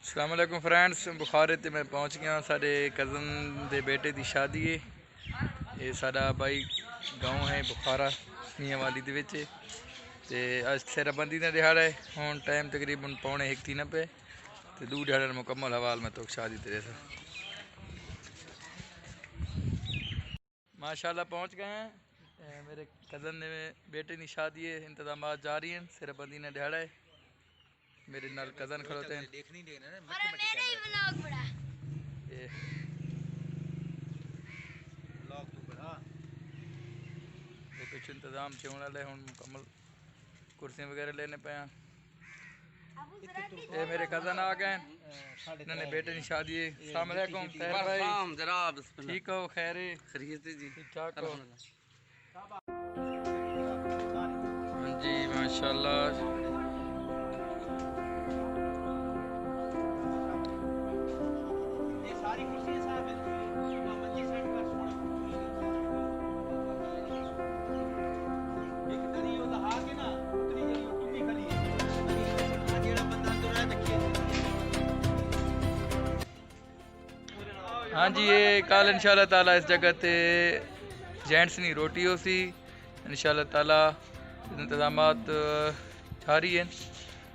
अस्सलाम वालेकुम फ्रेंड्स, बुखारे ते मैं पहुँच गया साढ़े कज़न दे बेटे की शादी है। ये साड़ा भाई गाँव है बुखारा मियाँ वाली दे विच ते अज सिरबंदी का दिहाड़ा है। हुण टाइम तकरीबन 1:45 थी न पे ते 2 दिहाड़े मुकम्मल हवाल में तो शादी तेरे से माशाल्लाह पहुँच गए हैं। मेरे कज़न ने बेटे की शादी है, इंतजाम जारी हैं। सिरबंदी ने दिहाड़ा है, मेरे नाल कज़न खड़ोते हैं। कुछ इंतजाम चोन वाले हूँ मुकम्मल कुर्सियाँ वगैरह लेने पे हैं। ये मेरे कज़न आ गए, इन्होंने बेटे की शादी है। अस्सलाम वालेकुम तैर भाई, ठीक हो? खैर खैरियत जी, ठीक ठाक हो? हाँ जी माशाल्लाह। हाँ जी, ये कल इंशाल्लाह ताला इस जगह ते जेंट्स नी रोटी हो सी इंशाल्लाह ताला। इंतजाम जारी हैं,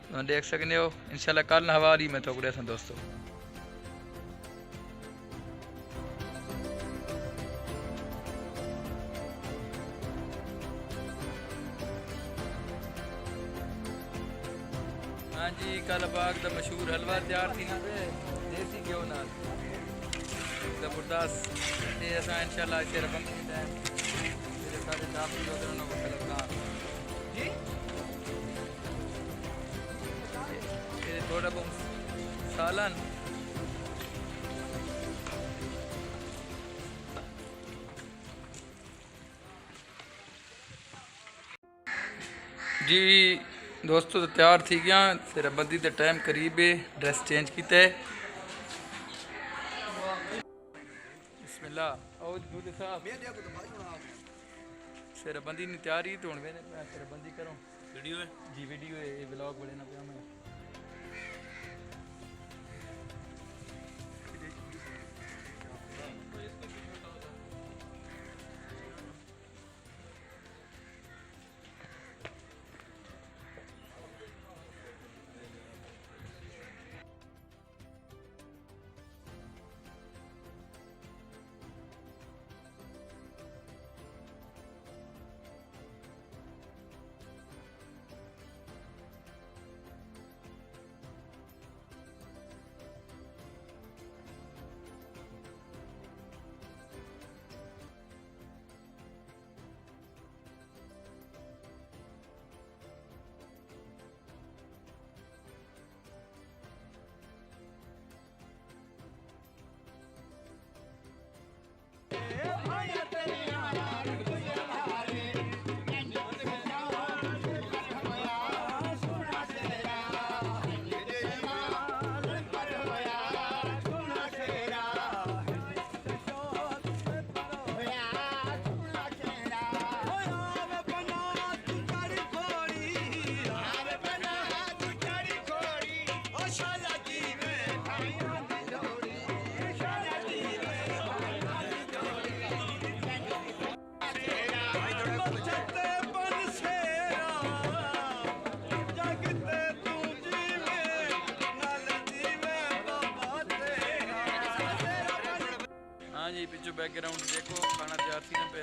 तुम देख सकते हो। इंशाल्लाह कल हवाली में तो दोस्तों। हाँ जी, कल बाग का मशहूर हलवा तैयार थी ना देसी घ्यो नाल जबरदस्त। ये असां इंशाल्लाह इसे रबंग मेरे सारे डाबी लोग को खिलाना जी। ये थोड़ा बहुत सालन जी दोस्तों तो तैयार थी गया। सिरबंदी का टाइम करीब है, ड्रेस चेंज किया है। बिस्मिल्लाह सिरबंदी नहीं तैयारी तो हूँ सिरबंदी करो वीडियो है जी, वीडियो है ये व्लॉग बड़े ना पे मैं हाँ जी पिछू बैकग्राउंड देखो, खाना तैयार थी ना पे।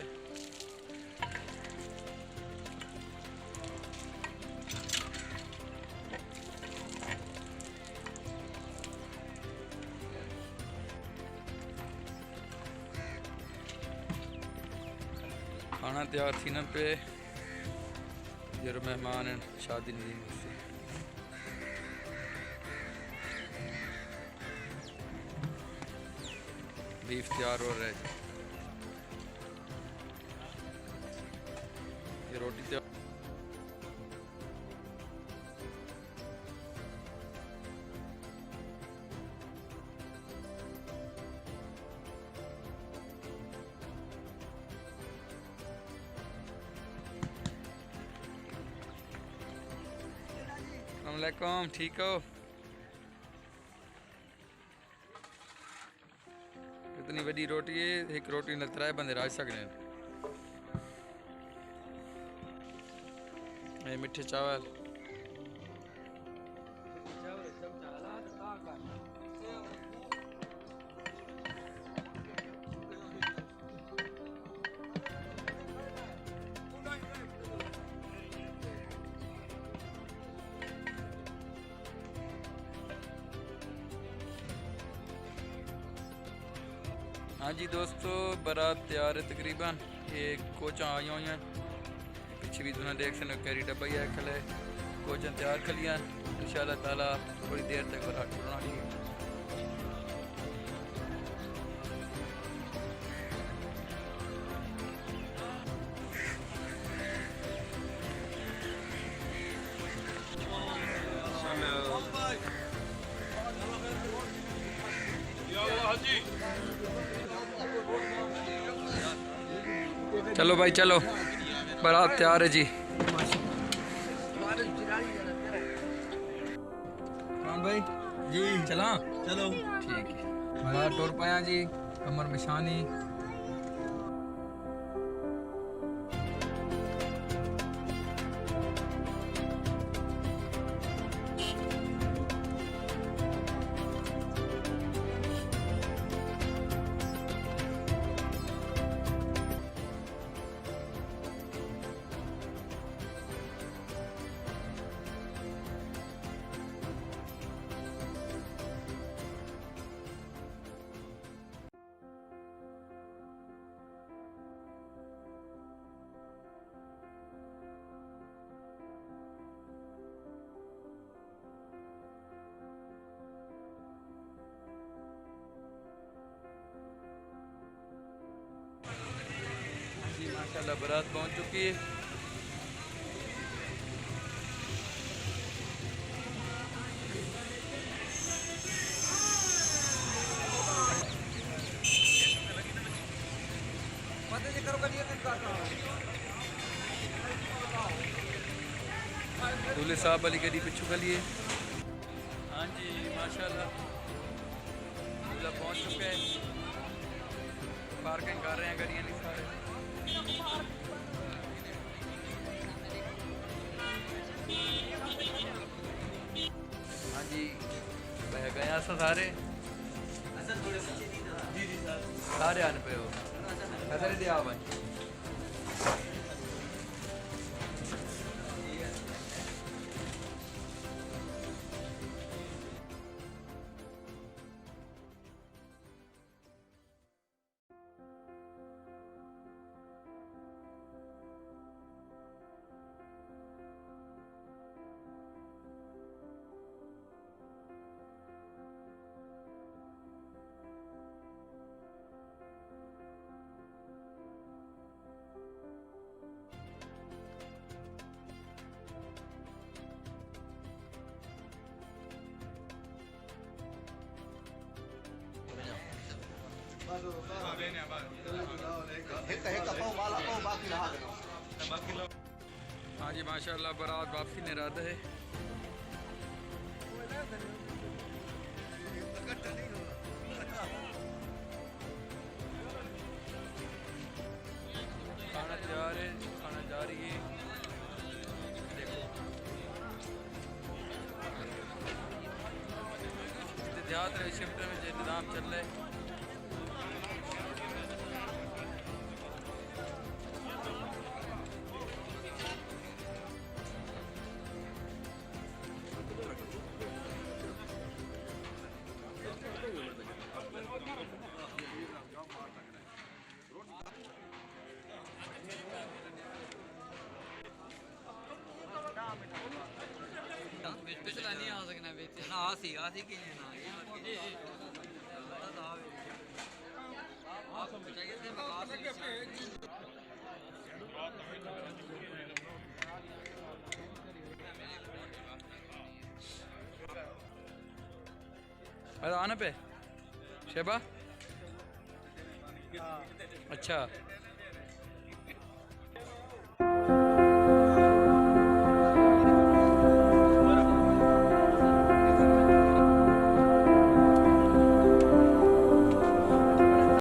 खाना तैयार थी ना पे, जो मेहमान हैं शादी नहीं मुझसे। बीफ तैयार हो रहा है, ये रोटी तैयार। अस्सलाम वालेकुम, ठीक हो? इतनी वड्डी रोटी है, एक रोटी नाल 3 बंदे राज सकते हैं। ये मिठे चावल हाँ जी दोस्तों, बारात तैयार है तकरीबन। ये कोचा आई हुई हैं, पीछे भी तुमने देख सकते हो कैरी डब्बा ही है खल है। कोचा तैयार खलियाँ इंशाल्लाह ताला थोड़ी देर तक बारात उड़ना है। चलो भाई चलो, बारात तैयार है जी। हाँ भाई जी चला, चलो ठीक है। बारात टुर पाया जी, कमर मिशानी। माशाल्लाह बारात पहुंच चुकी है। दूल्हे साहब वाली गड्डी पिछू खली है। हाँ जी माशाल्लाह दूल्हा पहुंच चुका है। पार्किंग कर रहे हैं गाड़ियाँ नहीं सारे। हाँ जी बह गए सारे सारे आने पे हो ऐसा दिया भाई। हाँ जी माशाल्लाह बारात वापसी ने इरादा है। खाना तैयार है, खाना जा रही है। देखो ध्यान रहे शिफ्ट में जो इंतजाम चल रहा है। आना पे शेबा अच्छा